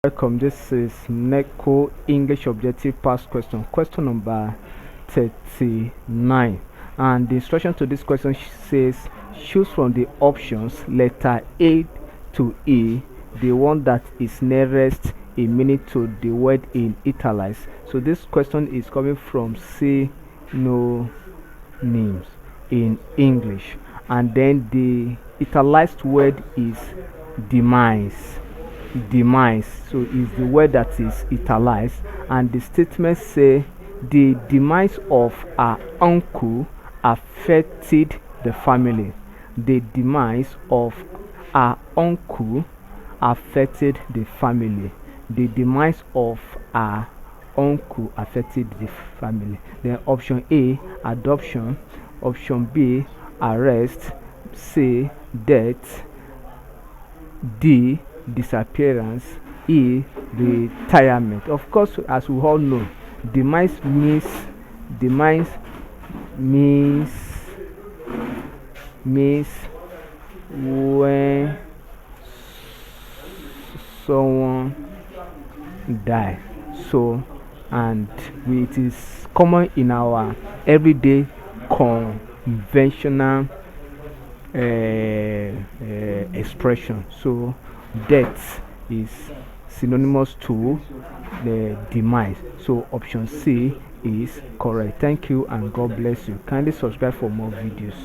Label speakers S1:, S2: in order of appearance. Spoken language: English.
S1: Welcome, this is Neco English Objective Past Question, question number 39. And the instruction to this question says choose from the options letter A to E, the one that is nearest a meaning to the word in italics. So this question is coming from Synonyms in English, and then the italicized word is demise. So is the word that is italicized, and the statement say the demise of our uncle affected the family. The demise of our uncle affected the family. The demise of our uncle affected the family. Then option A, adoption. Option B, arrest. C, death. D, disappearance. E, retirement. Of course, as we all know, demise means when someone die. So, and it is common in our everyday conventional expression. So death is synonymous to the demise. So option C is correct. Thank you and God bless you. Kindly subscribe for more videos.